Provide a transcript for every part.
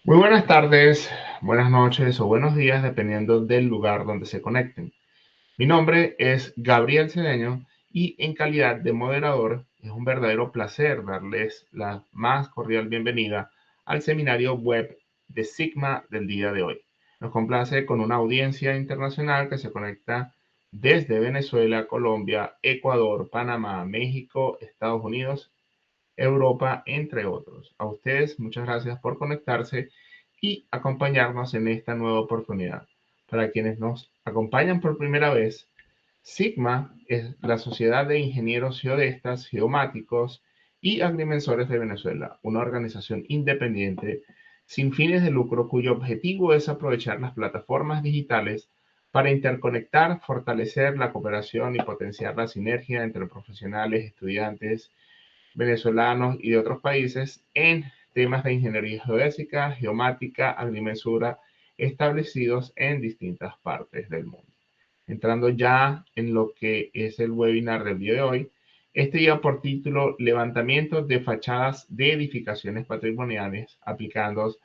Muy buenas tardes, buenas noches o buenos días, dependiendo del lugar donde se conecten. Mi nombre es Gabriel Cedeño y en calidad de moderador es un verdadero placer darles la más cordial bienvenida al seminario web de Sigma del día de hoy. Nos complace con una audiencia internacional que se conecta desde Venezuela, Colombia, Ecuador, Panamá, México, Estados Unidos, Europa, entre otros. A ustedes, muchas gracias por conectarse y acompañarnos en esta nueva oportunidad. Para quienes nos acompañan por primera vez, Sigma es la Sociedad de Ingenieros Geodestas, Geomáticos y Agrimensores de Venezuela, una organización independiente sin fines de lucro cuyo objetivo es aprovechar las plataformas digitales para interconectar, fortalecer la cooperación y potenciar la sinergia entre profesionales, estudiantes venezolanos y de otros países en temas de ingeniería geodésica, geomática, agrimensura, establecidos en distintas partes del mundo. Entrando ya en lo que es el webinar del día de hoy, este lleva por título Levantamiento de fachadas de edificaciones patrimoniales aplicando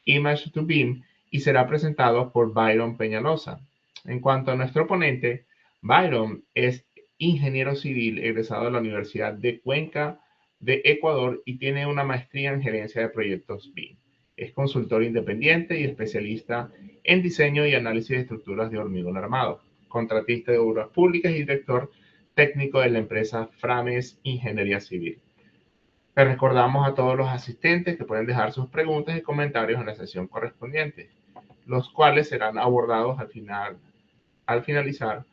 Image to BIM y será presentado por Byron Peñalosa. En cuanto a nuestro ponente, Byron es ingeniero civil egresado de la Universidad de Cuenca de Ecuador y tiene una maestría en gerencia de proyectos BIM. Es consultor independiente y especialista en diseño y análisis de estructuras de hormigón armado, contratista de obras públicas y director técnico de la empresa Frames Ingeniería Civil. Les recordamos a todos los asistentes que pueden dejar sus preguntas y comentarios en la sesión correspondiente, los cuales serán abordados al finalizar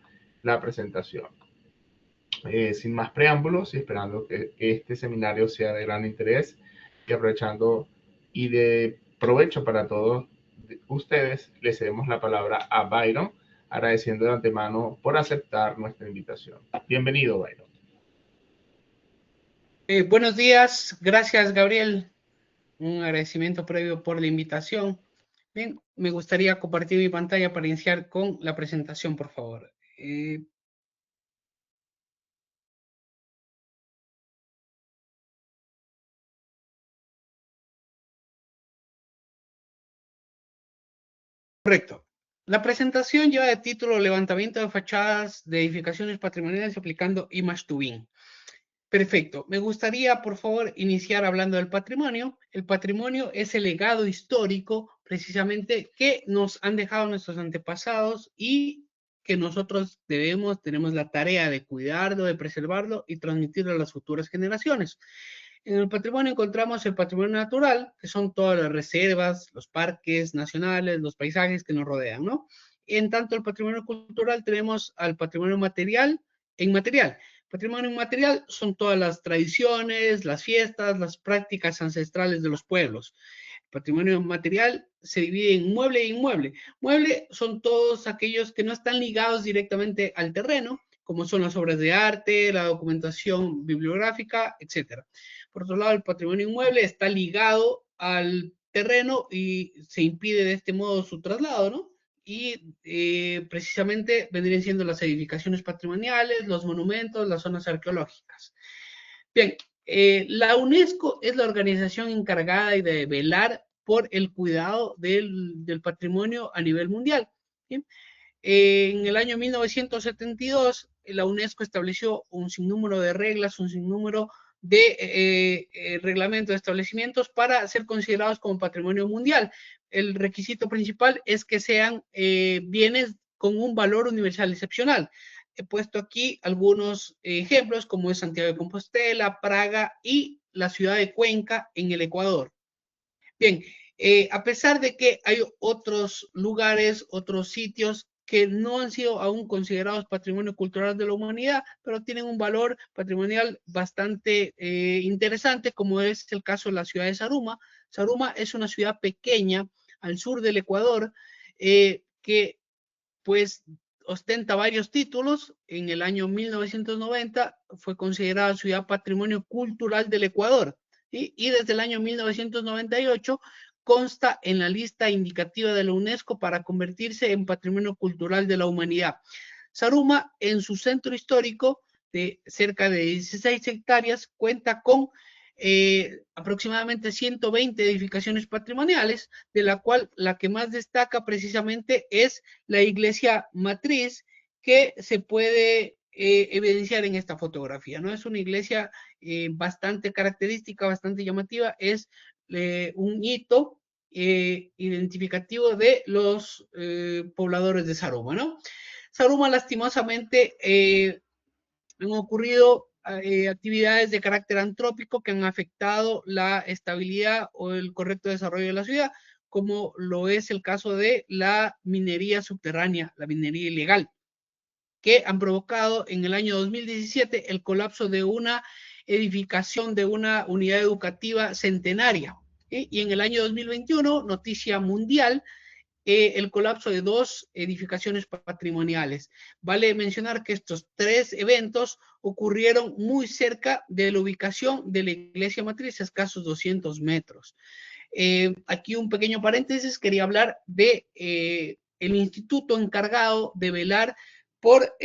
la presentación. Sin más preámbulos y esperando que este seminario sea de gran interés y aprovechando y de provecho para todos ustedes, les cedemos la palabra a Byron, agradeciendo de antemano por aceptar nuestra invitación. Bienvenido, Byron. Buenos días, gracias Gabriel. Un agradecimiento previo por la invitación. Bien, me gustaría compartir mi pantalla para iniciar con la presentación, por favor. Correcto. La presentación lleva de título Levantamiento de fachadas de edificaciones patrimoniales aplicando Image to BIM. Perfecto. Me gustaría, por favor, iniciar hablando del patrimonio. El patrimonio es el legado histórico, precisamente, que nos han dejado nuestros antepasados y que nosotros tenemos la tarea de cuidarlo, de preservarlo y transmitirlo a las futuras generaciones. En el patrimonio encontramos el patrimonio natural, que son todas las reservas, los parques nacionales, los paisajes que nos rodean, ¿no? En tanto, el patrimonio cultural tenemos al patrimonio material e inmaterial. Patrimonio inmaterial son todas las tradiciones, las fiestas, las prácticas ancestrales de los pueblos. Patrimonio material se divide en mueble e inmueble. Mueble son todos aquellos que no están ligados directamente al terreno, como son las obras de arte, la documentación bibliográfica, etcétera. Por otro lado, el patrimonio inmueble está ligado al terreno y se impide de este modo su traslado, ¿no? Y precisamente vendrían siendo las edificaciones patrimoniales, los monumentos, las zonas arqueológicas. Bien, la UNESCO es la organización encargada de velar por el cuidado del patrimonio a nivel mundial. ¿Bien? En el año 1972, la UNESCO estableció un sinnúmero de reglas, un sinnúmero de reglamentos de establecimientos para ser considerados como patrimonio mundial. El requisito principal es que sean bienes con un valor universal excepcional. He puesto aquí algunos ejemplos, como es Santiago de Compostela, Praga y la ciudad de Cuenca en el Ecuador. Bien, a pesar de que hay otros lugares, otros sitios que no han sido aún considerados patrimonio cultural de la humanidad, pero tienen un valor patrimonial bastante interesante, como es el caso de la ciudad de Saruma. Saruma es una ciudad pequeña al sur del Ecuador que pues ostenta varios títulos. En el año 1990 fue considerada ciudad patrimonio cultural del Ecuador, ¿sí? Y desde el año 1998 consta en la lista indicativa de la UNESCO para convertirse en patrimonio cultural de la humanidad. Saruma, en su centro histórico de cerca de 16 hectáreas, cuenta con aproximadamente 120 edificaciones patrimoniales, de la cual la que más destaca precisamente es la iglesia matriz, que se puede evidenciar en esta fotografía, ¿no? Es una iglesia bastante característica, bastante llamativa, es un hito identificativo de los pobladores de Saruma, ¿no? Saruma, lastimosamente, han ocurrido actividades de carácter antrópico que han afectado la estabilidad o el correcto desarrollo de la ciudad, como lo es el caso de la minería subterránea, la minería ilegal, que han provocado en el año 2017 el colapso de una edificación de una unidad educativa centenaria. Y en el año 2021, noticia mundial, el colapso de 2 edificaciones patrimoniales. Vale mencionar que estos 3 eventos ocurrieron muy cerca de la ubicación de la iglesia matriz, a escasos 200 metros. Aquí un pequeño paréntesis, quería hablar de el instituto encargado de velar por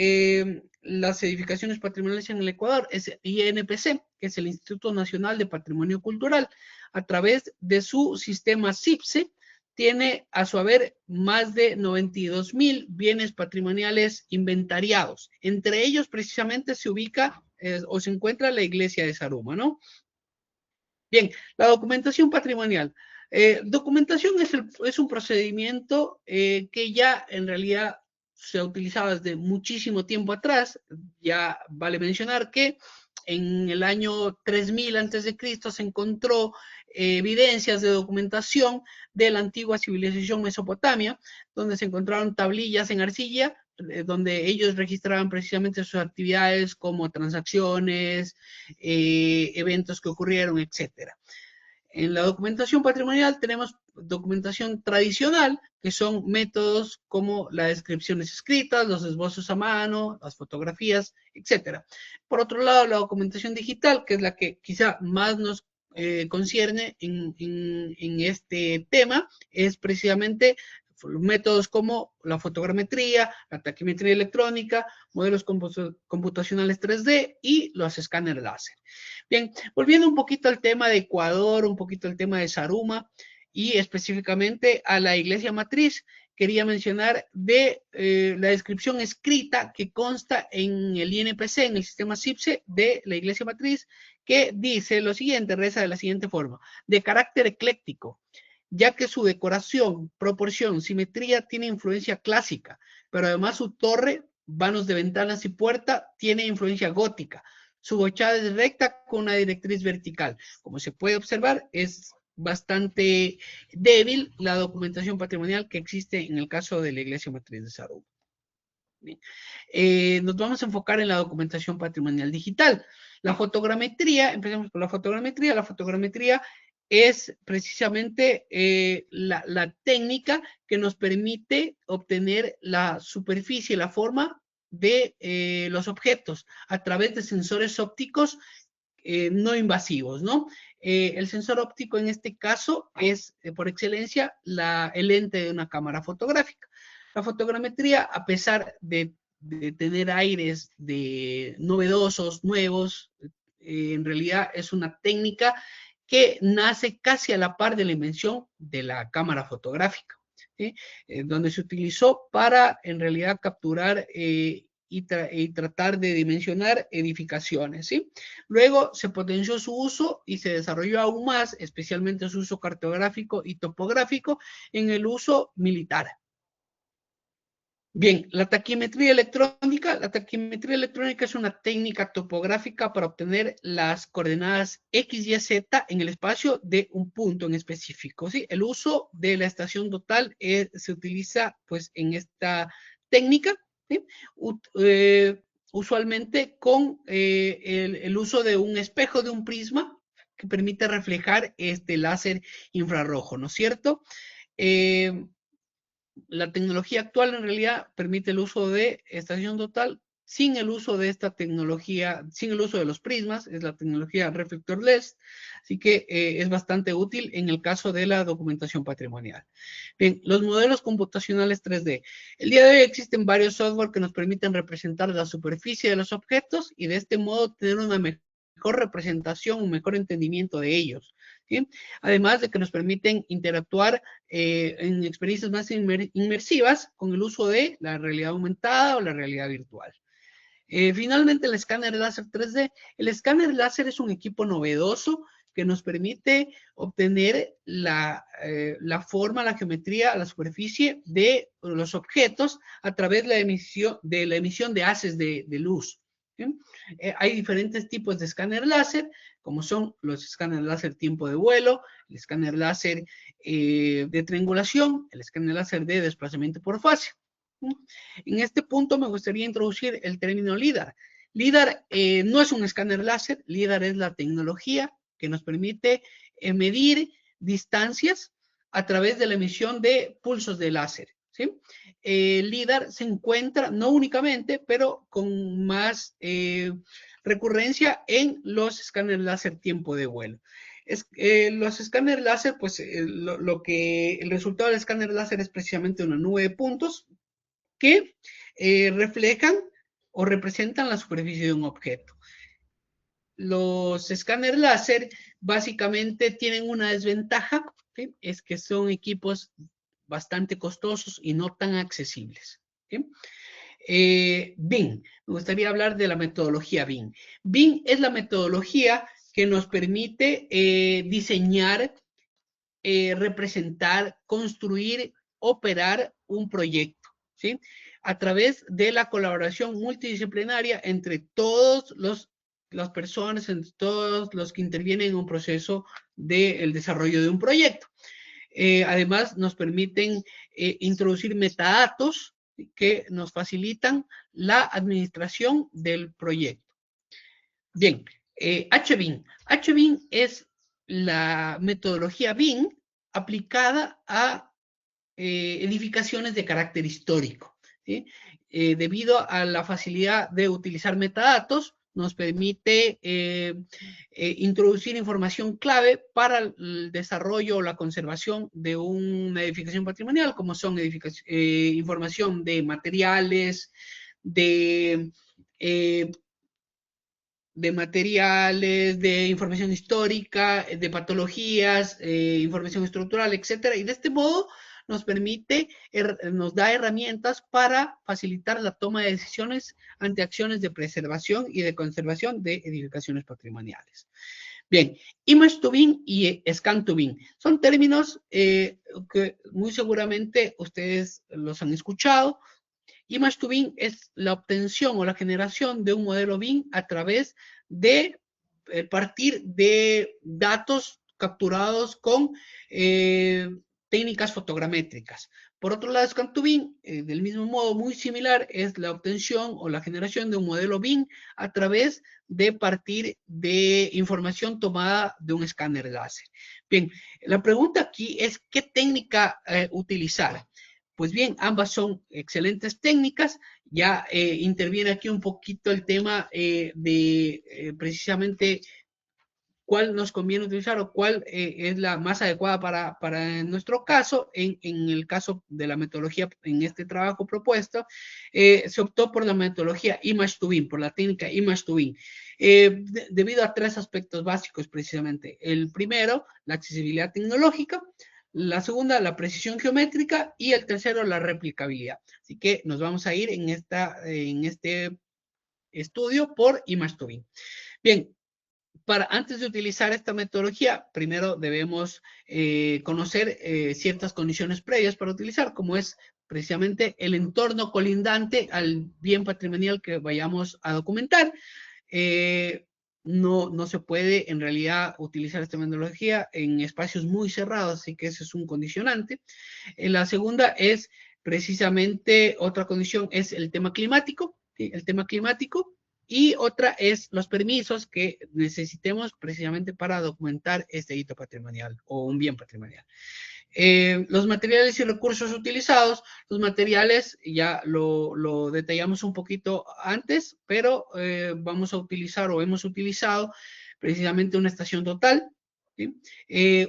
las edificaciones patrimoniales en el Ecuador, es INPC, que es el Instituto Nacional de Patrimonio Cultural. A través de su sistema CIPSE, tiene a su haber más de 92,000 bienes patrimoniales inventariados. Entre ellos, precisamente, se ubica o se encuentra la iglesia de Saruma, ¿no? Bien, la documentación patrimonial. Documentación es un procedimiento que ya en realidad se ha utilizado desde muchísimo tiempo atrás. Ya vale mencionar que en el año 3000 a.C. se encontró evidencias de documentación de la antigua civilización Mesopotamia, donde se encontraron tablillas en arcilla, donde ellos registraban precisamente sus actividades como transacciones, eventos que ocurrieron, etcétera. En la documentación patrimonial tenemos documentación tradicional, que son métodos como las descripciones escritas, los esbozos a mano, las fotografías, etcétera. Por otro lado, la documentación digital, que es la que quizá más nos concierne en este tema, es precisamente métodos como la fotogrametría, la taquimetría electrónica, modelos computacionales 3D y los escáneres láser. Bien, volviendo un poquito al tema de Ecuador, un poquito al tema de Saruma y específicamente a la iglesia matriz, quería mencionar de la descripción escrita que consta en el INPC, en el sistema CIPSE de la iglesia matriz, que dice lo siguiente, reza de la siguiente forma: de carácter ecléctico, ya que su decoración, proporción, simetría tiene influencia clásica, pero además su torre, vanos de ventanas y puerta tiene influencia gótica. Su fachada es recta con una directriz vertical. Como se puede observar, es bastante débil la documentación patrimonial que existe en el caso de la iglesia matriz de Saruma. Nos vamos a enfocar en la documentación patrimonial digital. La fotogrametría, empecemos con la fotogrametría. La fotogrametría es precisamente la técnica que nos permite obtener la superficie, la forma de los objetos a través de sensores ópticos no invasivos, ¿no? El sensor óptico en este caso es, por excelencia, el lente de una cámara fotográfica. La fotogrametría, a pesar de tener aires de novedosos, nuevos, en realidad es una técnica que nace casi a la par de la invención de la cámara fotográfica, ¿sí? Donde se utilizó para, en realidad, capturar y tratar de dimensionar edificaciones, ¿sí? Luego se potenció su uso y se desarrolló aún más, especialmente su uso cartográfico y topográfico, en el uso militar. Bien, la taquimetría electrónica. La taquimetría electrónica es una técnica topográfica para obtener las coordenadas X, Y, Z en el espacio de un punto en específico, ¿sí? El uso de la estación total se utiliza pues en esta técnica, ¿sí? Usualmente con el uso de un espejo, de un prisma que permite reflejar este láser infrarrojo, ¿no es cierto? La tecnología actual en realidad permite el uso de estación total sin el uso de esta tecnología, sin el uso de los prismas, es la tecnología reflector-less, así que es bastante útil en el caso de la documentación patrimonial. Bien, los modelos computacionales 3D. El día de hoy existen varios software que nos permiten representar la superficie de los objetos y de este modo tener una mejor mejor representación, un mejor entendimiento de ellos. ¿Sí? Además de que nos permiten interactuar en experiencias más inmersivas con el uso de la realidad aumentada o la realidad virtual. Finalmente, el escáner láser 3D. El escáner láser es un equipo novedoso que nos permite obtener la forma, la geometría, la superficie de los objetos a través de la emisión de haces de luz. ¿Sí? Hay diferentes tipos de escáner láser, como son los escáneres láser tiempo de vuelo, el escáner láser de triangulación, el escáner láser de desplazamiento por fase. En este punto me gustaría introducir el término LIDAR. LIDAR no es un escáner láser, LIDAR es la tecnología que nos permite medir distancias a través de la emisión de pulsos de láser. ¿Sí? LIDAR se encuentra no únicamente, pero con más recurrencia en los escáneres láser tiempo de vuelo. Los escáneres láser, pues el resultado del escáner láser es precisamente una nube de puntos que reflejan o representan la superficie de un objeto. Los escáneres láser básicamente tienen una desventaja, ¿sí? Es que son equipos bastante costosos y no tan accesibles. ¿Sí? BIM, me gustaría hablar de la metodología BIM. BIM es la metodología que nos permite diseñar, representar, construir, operar un proyecto, ¿sí? A través de la colaboración multidisciplinaria entre todas las personas, entre todos los que intervienen en un proceso del desarrollo de un proyecto. Además, nos permiten introducir metadatos que nos facilitan la administración del proyecto. Bien, HBIM. HBIM es la metodología BIM aplicada a edificaciones de carácter histórico. ¿Sí? Debido a la facilidad de utilizar metadatos, nos permite introducir información clave para el desarrollo o la conservación de una edificación patrimonial, como son información de materiales, de información histórica, de patologías, información estructural, etcétera. Y de este modo nos permite, nos da herramientas para facilitar la toma de decisiones ante acciones de preservación y de conservación de edificaciones patrimoniales. Bien, Image to BIM y Scan to BIM son términos que muy seguramente ustedes los han escuchado. Image to BIM es la obtención o la generación de un modelo BIM a través de partir de datos capturados con técnicas fotogramétricas. Por otro lado, Scan to BIM, del mismo modo, muy similar, es la obtención o la generación de un modelo BIM a través de partir de información tomada de un escáner láser. Bien, la pregunta aquí es, ¿qué técnica utilizar? Pues bien, ambas son excelentes técnicas. Ya interviene aquí un poquito el tema de precisamente cuál nos conviene utilizar o cuál es la más adecuada para nuestro caso. En el caso de la metodología, en este trabajo propuesto, se optó por la metodología Image to BIM, por la técnica Image to BIM, debido a tres aspectos básicos precisamente. El primero, la accesibilidad tecnológica. La segunda, la precisión geométrica, y el tercero, la replicabilidad. Así que nos vamos a ir en este estudio por Image to BIM. Bien, antes de utilizar esta metodología, primero debemos conocer ciertas condiciones previas para utilizar, como es precisamente el entorno colindante al bien patrimonial que vayamos a documentar. No se puede en realidad utilizar esta metodología en espacios muy cerrados, así que ese es un condicionante. La segunda es precisamente, otra condición es el tema climático, ¿sí? El tema climático. Y otra es los permisos que necesitemos precisamente para documentar este hito patrimonial o un bien patrimonial. Los materiales y recursos utilizados, los materiales ya lo detallamos un poquito antes, pero vamos a utilizar o hemos utilizado precisamente una estación total, ¿sí?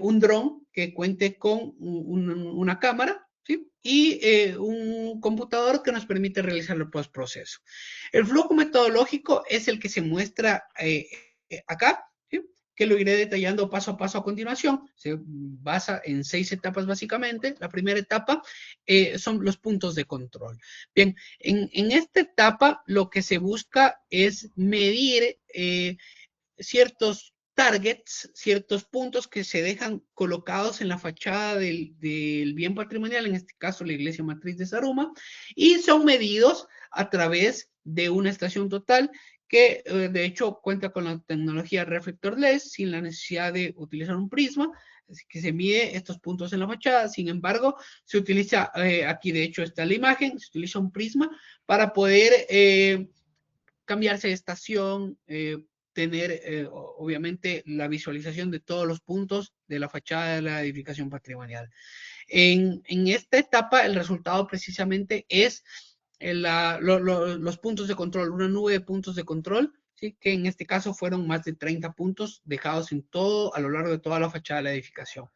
Un dron que cuente con una cámara, ¿sí? Y un computador que nos permite realizar el postproceso. El flujo metodológico es el que se muestra acá, ¿sí? Que lo iré detallando paso a paso a continuación. Se basa en 6 etapas básicamente. La primera etapa son los puntos de control. Bien, en esta etapa lo que se busca es medir ciertos targets, ciertos puntos que se dejan colocados en la fachada del bien patrimonial, en este caso la iglesia matriz de Zaruma, y son medidos a través de una estación total que de hecho cuenta con la tecnología reflectorless sin la necesidad de utilizar un prisma, así que se mide estos puntos en la fachada. Sin embargo, se utiliza, aquí de hecho está la imagen, se utiliza un prisma para poder cambiarse de estación, tener obviamente la visualización de todos los puntos de la fachada de la edificación patrimonial. En esta etapa el resultado precisamente es los puntos de control, una nube de puntos de control, ¿sí? Que en este caso fueron más de 30 puntos dejados en todo, a lo largo de toda la fachada de la edificación.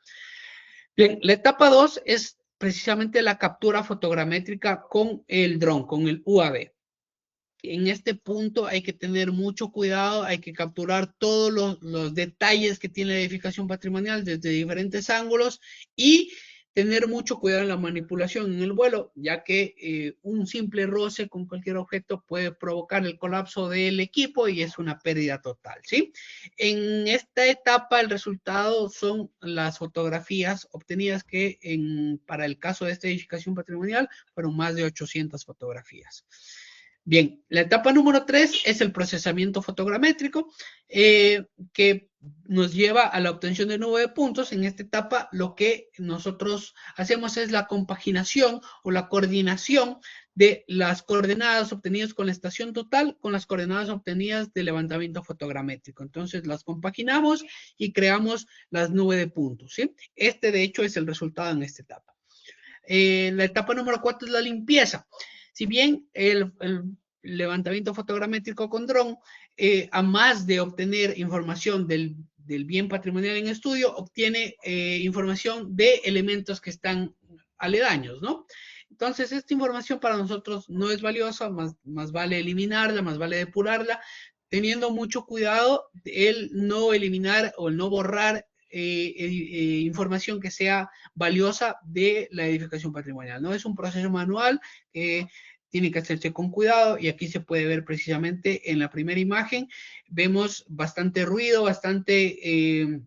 Bien, la etapa 2 es precisamente la captura fotogramétrica con el dron, con el UAV. En este punto hay que tener mucho cuidado, hay que capturar todos los detalles que tiene la edificación patrimonial desde diferentes ángulos y tener mucho cuidado en la manipulación en el vuelo, ya que un simple roce con cualquier objeto puede provocar el colapso del equipo y es una pérdida total, ¿sí? En esta etapa el resultado son las fotografías obtenidas que para el caso de esta edificación patrimonial fueron más de 800 fotografías. Bien, la etapa número 3 es el procesamiento fotogramétrico, que nos lleva a la obtención de nube de puntos. En esta etapa lo que nosotros hacemos es la compaginación o la coordinación de las coordenadas obtenidas con la estación total con las coordenadas obtenidas de levantamiento fotogramétrico. Entonces las compaginamos y creamos las nubes de puntos, ¿sí? Este de hecho es el resultado en esta etapa. La etapa número 4 es la limpieza. Si bien el levantamiento fotogramétrico con dron, a más de obtener información del bien patrimonial en estudio, obtiene información de elementos que están aledaños, ¿no? Entonces, esta información para nosotros no es valiosa, más vale eliminarla, más vale depurarla, teniendo mucho cuidado el no eliminar o el no borrar información que sea valiosa de la edificación patrimonial. No es un proceso manual que tiene que hacerse con cuidado y aquí se puede ver precisamente en la primera imagen, vemos bastante ruido, bastante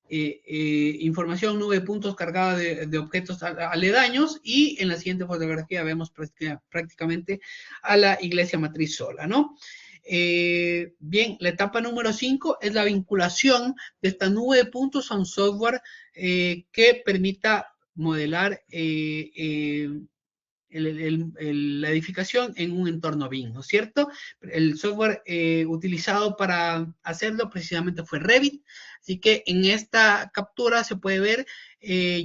información, nube de puntos cargada de objetos aledaños y en la siguiente fotografía vemos prácticamente a la iglesia matriz sola, ¿no? Bien, la etapa número 5 es la vinculación de esta nube de puntos a un software que permita modelar la edificación en un entorno BIM, ¿no es cierto? El software utilizado para hacerlo precisamente fue Revit, así que en esta captura se puede ver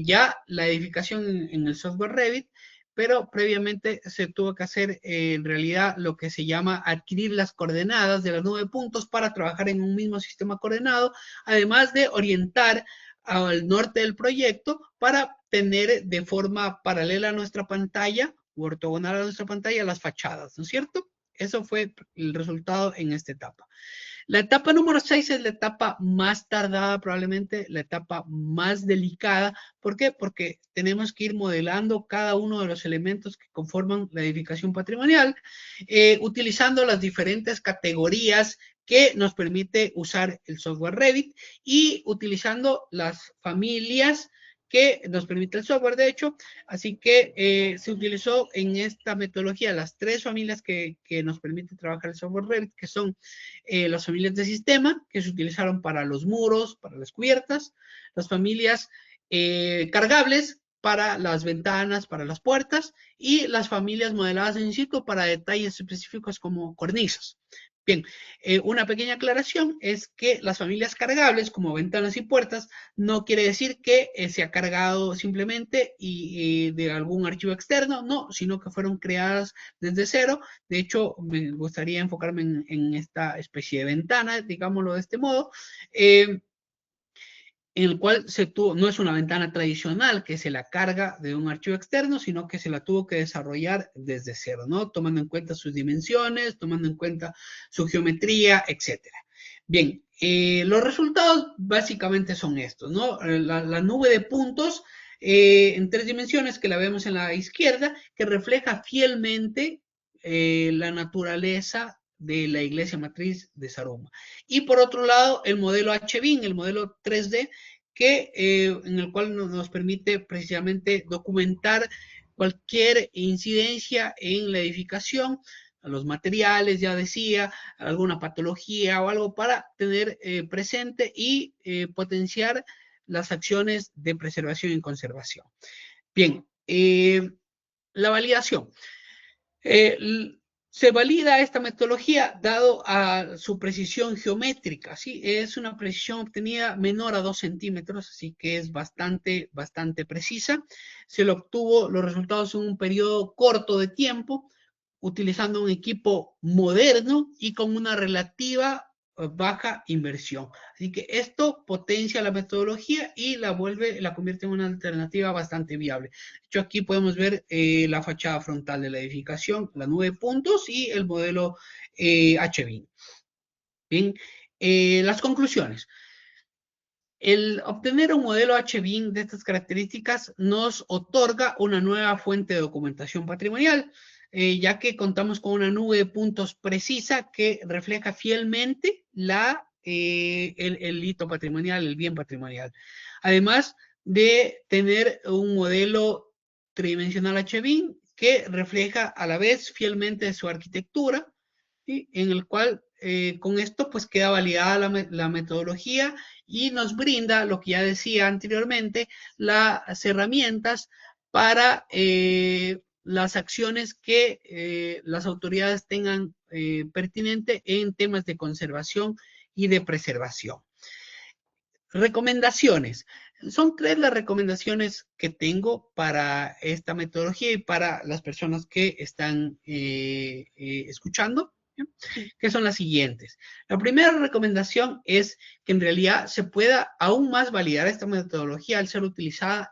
ya la edificación en el software Revit, pero previamente se tuvo que hacer en realidad lo que se llama adquirir las coordenadas de las 9 puntos para trabajar en un mismo sistema coordenado, además de orientar al norte del proyecto para tener de forma paralela a nuestra pantalla o ortogonal a nuestra pantalla las fachadas, ¿no es cierto? Eso fue el resultado en esta etapa. La etapa número 6 es la etapa más tardada, probablemente la etapa más delicada. ¿Por qué? Porque tenemos que ir modelando cada uno de los elementos que conforman la edificación patrimonial, utilizando las diferentes categorías que nos permite usar el software Revit y utilizando las familias que nos permite el software, de hecho, así que se utilizó en esta metodología las 3 familias que nos permite trabajar el software Revit, que son las familias de sistema, que se utilizaron para los muros, para las cubiertas, las familias cargables, para las ventanas, para las puertas, y las familias modeladas in situ para detalles específicos como cornisas. Bien, una pequeña aclaración es que las familias cargables como ventanas y puertas no quiere decir que se ha cargado simplemente de algún archivo externo, no, sino que fueron creadas desde cero. De hecho, me gustaría enfocarme en esta especie de ventana, digámoslo de este modo, en el cual no es una ventana tradicional que se la carga de un archivo externo, sino que se la tuvo que desarrollar desde cero, ¿no? Tomando en cuenta sus dimensiones, tomando en cuenta su geometría, etcétera. Bien, los resultados básicamente son estos, ¿no? La nube de puntos en 3 dimensiones que la vemos en la izquierda, que refleja fielmente la naturaleza de la iglesia matriz de Saroma. Y por otro lado, el modelo HBIM, el modelo 3D, en el cual nos permite precisamente documentar cualquier incidencia en la edificación, los materiales, ya decía, alguna patología o algo para tener presente y potenciar las acciones de preservación y conservación. Bien, la validación. Se valida esta metodología dado a su precisión geométrica, ¿sí? Es una precisión obtenida menor a 2 centímetros, así que es bastante precisa. Se lo obtuvo los resultados en un periodo corto de tiempo, utilizando un equipo moderno y con una relativa baja inversión. Así que esto potencia la metodología y la convierte en una alternativa bastante viable. De hecho, aquí podemos ver la fachada frontal de la edificación, la nube de puntos y el modelo HBIM. Bien, las conclusiones. El obtener un modelo HBIM de estas características nos otorga una nueva fuente de documentación patrimonial, ya que contamos con una nube de puntos precisa que refleja fielmente el hito patrimonial, el bien patrimonial. Además de tener un modelo tridimensional HBIM que refleja a la vez fielmente su arquitectura, ¿sí? En el cual con esto pues queda validada la metodología y nos brinda, lo que ya decía anteriormente, las herramientas para las acciones que las autoridades tengan pertinente en temas de conservación y de preservación. Recomendaciones. Son 3 las recomendaciones que tengo para esta metodología y para las personas que están escuchando, que son las siguientes. La primera recomendación es que en realidad se pueda aún más validar esta metodología al ser utilizada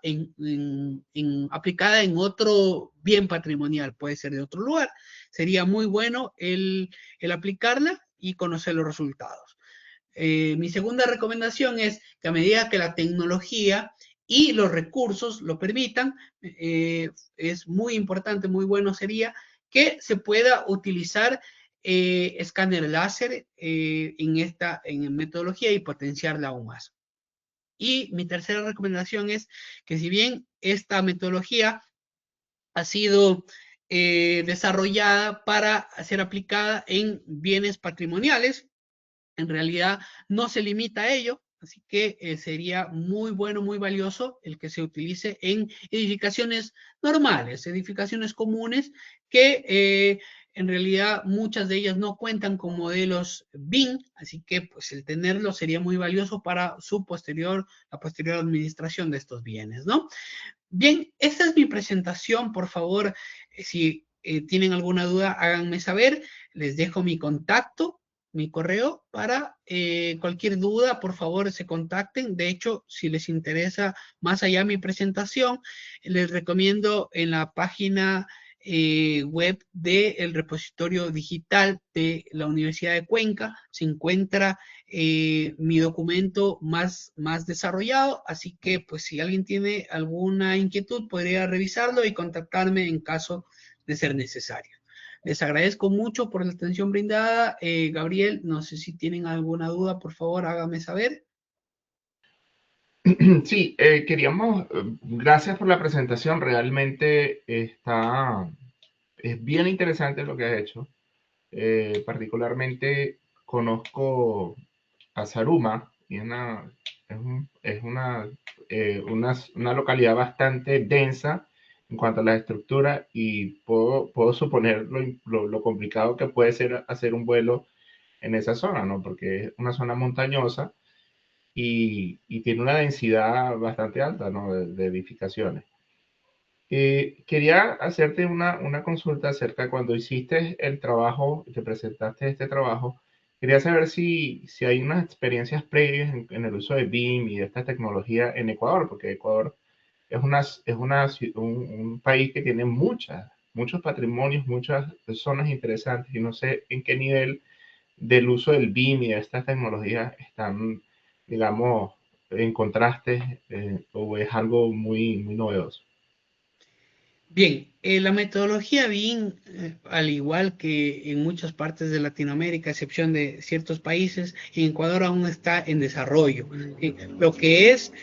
aplicada en otro bien patrimonial, puede ser de otro lugar. Sería muy bueno el aplicarla y conocer los resultados. Mi segunda recomendación es que a medida que la tecnología y los recursos lo permitan, es muy importante, muy bueno sería que se pueda utilizar escáner láser en metodología y potenciarla aún más. Y mi tercera recomendación es que si bien esta metodología ha sido desarrollada para ser aplicada en bienes patrimoniales, en realidad no se limita a ello, así que sería muy bueno, muy valioso el que se utilice en edificaciones normales, edificaciones comunes que en realidad muchas de ellas no cuentan con modelos BIM, así que pues el tenerlo sería muy valioso para la posterior administración de estos bienes, ¿no? Bien, esta es mi presentación, por favor, si tienen alguna duda, háganme saber, les dejo mi contacto, mi correo, para cualquier duda, por favor, se contacten. De hecho, si les interesa más allá mi presentación, les recomiendo en la página web del repositorio digital de la Universidad de Cuenca, se encuentra mi documento más desarrollado, así que pues si alguien tiene alguna inquietud podría revisarlo y contactarme en caso de ser necesario. Les agradezco mucho por la atención brindada. Gabriel, no sé si tienen alguna duda, por favor, hágame saber. Sí, gracias por la presentación, realmente es bien interesante lo que has hecho. Particularmente conozco a Saruma, y es una localidad bastante densa en cuanto a la estructura y puedo suponer lo complicado que puede ser hacer un vuelo en esa zona, ¿no? Porque es una zona montañosa y tiene una densidad bastante alta, ¿no? De edificaciones. Quería hacerte una consulta acerca de cuando hiciste el trabajo, te presentaste este trabajo. Quería saber si hay unas experiencias previas en el uso de BIM y de esta tecnología en Ecuador, porque Ecuador es un país que tiene muchos patrimonios, muchas zonas interesantes y no sé en qué nivel del uso del BIM y de estas tecnologías están, digamos, en contraste o es algo muy, muy novedoso? Bien, la metodología BIM, al igual que en muchas partes de Latinoamérica, a excepción de ciertos países, en Ecuador aún está en desarrollo. Lo que es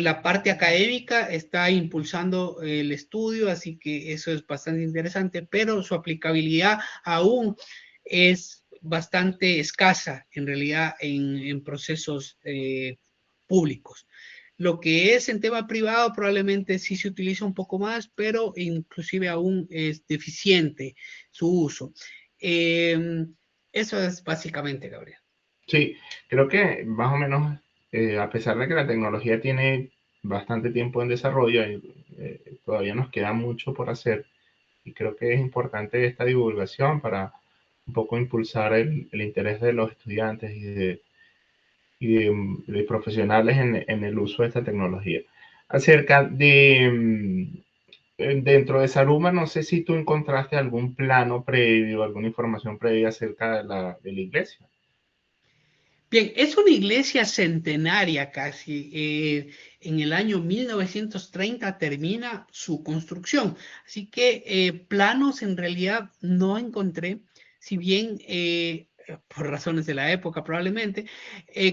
la parte académica está impulsando el estudio, así que eso es bastante interesante, pero su aplicabilidad aún es bastante escasa en realidad en procesos públicos. Lo que es en tema privado probablemente sí se utiliza un poco más, pero inclusive aún es deficiente su uso. Eh, Eso es básicamente, Gabriel. Sí, creo que más o menos, a pesar de que la tecnología tiene bastante tiempo en desarrollo, todavía nos queda mucho por hacer y creo que es importante esta divulgación para un poco impulsar el interés de los estudiantes y de profesionales en el uso de esta tecnología. Acerca de, dentro de Saruma, no sé si tú encontraste algún plano previo, alguna información previa acerca de la iglesia. Bien, es una iglesia centenaria casi. En el año 1930 termina su construcción. Así que planos en realidad no encontré, si bien por razones de la época probablemente,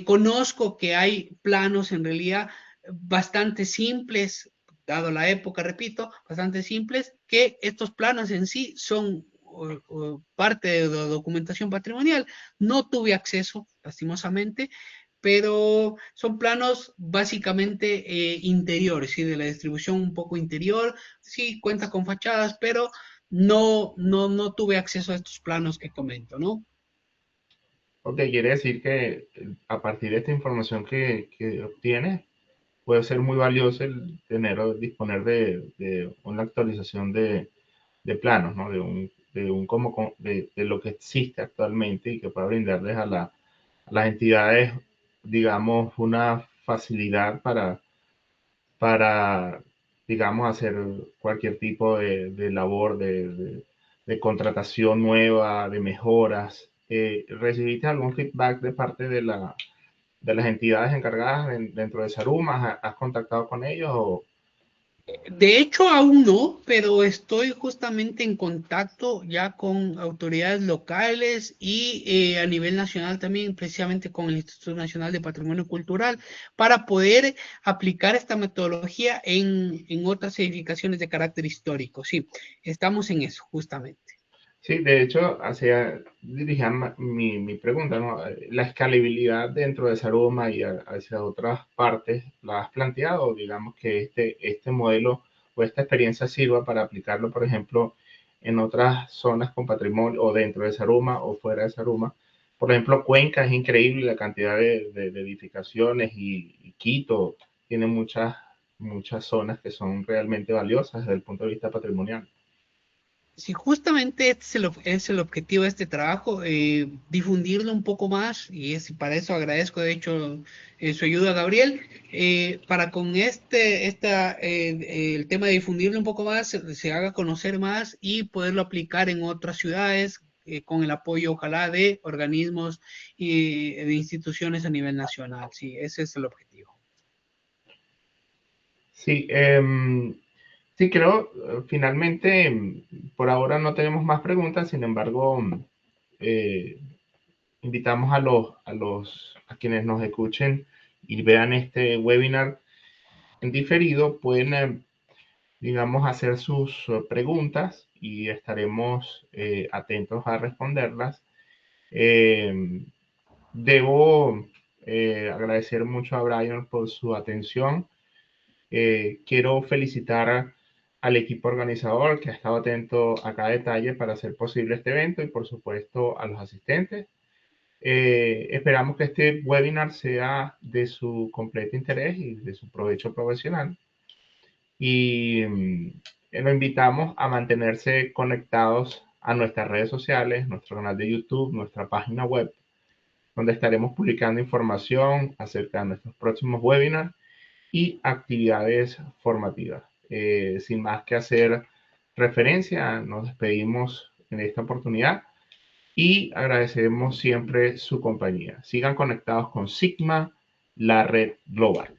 conozco que hay planos en realidad bastante simples, dado la época, repito, bastante simples, que estos planos en sí son parte de la documentación patrimonial. No tuve acceso, lastimosamente, pero son planos básicamente interiores, ¿sí? De la distribución un poco interior, sí, cuenta con fachadas, pero no tuve acceso a estos planos que comento, ¿no? Ok, quiere decir que a partir de esta información que obtienes, puede ser muy valioso el tener o disponer de una actualización de planos, ¿no? De lo que existe actualmente y que pueda brindarles a las entidades, digamos, una facilidad para, digamos, hacer cualquier tipo de labor de contratación nueva, de mejoras. ¿Recibiste algún feedback de parte de las entidades encargadas dentro de Saruma? ¿Has contactado con ellos? De hecho, aún no, pero estoy justamente en contacto ya con autoridades locales y a nivel nacional también, precisamente con el Instituto Nacional de Patrimonio Cultural, para poder aplicar esta metodología en otras edificaciones de carácter histórico. Sí, estamos en eso, justamente. Sí, de hecho, dirigía mi pregunta, ¿no? La escalabilidad dentro de Saruma y hacia otras partes, ¿la has planteado? Digamos que este modelo o esta experiencia sirva para aplicarlo, por ejemplo, en otras zonas con patrimonio o dentro de Saruma o fuera de Saruma. Por ejemplo, Cuenca es increíble la cantidad de edificaciones y Quito tiene muchas zonas que son realmente valiosas desde el punto de vista patrimonial. Sí, justamente este es el objetivo de este trabajo, difundirlo un poco más, y para eso agradezco de hecho su ayuda, Gabriel, para con el tema de difundirlo un poco más, se haga conocer más y poderlo aplicar en otras ciudades, con el apoyo, ojalá, de organismos y de instituciones a nivel nacional. Sí, ese es el objetivo. Sí, sí, creo, finalmente, por ahora no tenemos más preguntas, sin embargo, eh, invitamos a quienes nos escuchen y vean este webinar en diferido, pueden, digamos, hacer sus preguntas y estaremos atentos a responderlas. Eh, Debo agradecer mucho a Brian por su atención. Quiero felicitar al equipo organizador que ha estado atento a cada detalle para hacer posible este evento y por supuesto a los asistentes. Esperamos que este webinar sea de su completo interés y de su provecho profesional y lo invitamos a mantenerse conectados a nuestras redes sociales, nuestro canal de YouTube, nuestra página web, donde estaremos publicando información acerca de nuestros próximos webinars y actividades formativas. Sin más que hacer referencia, nos despedimos en esta oportunidad y agradecemos siempre su compañía. Sigan conectados con Sigma, la red global.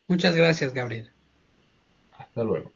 Muchas gracias, Gabriel. Hasta luego.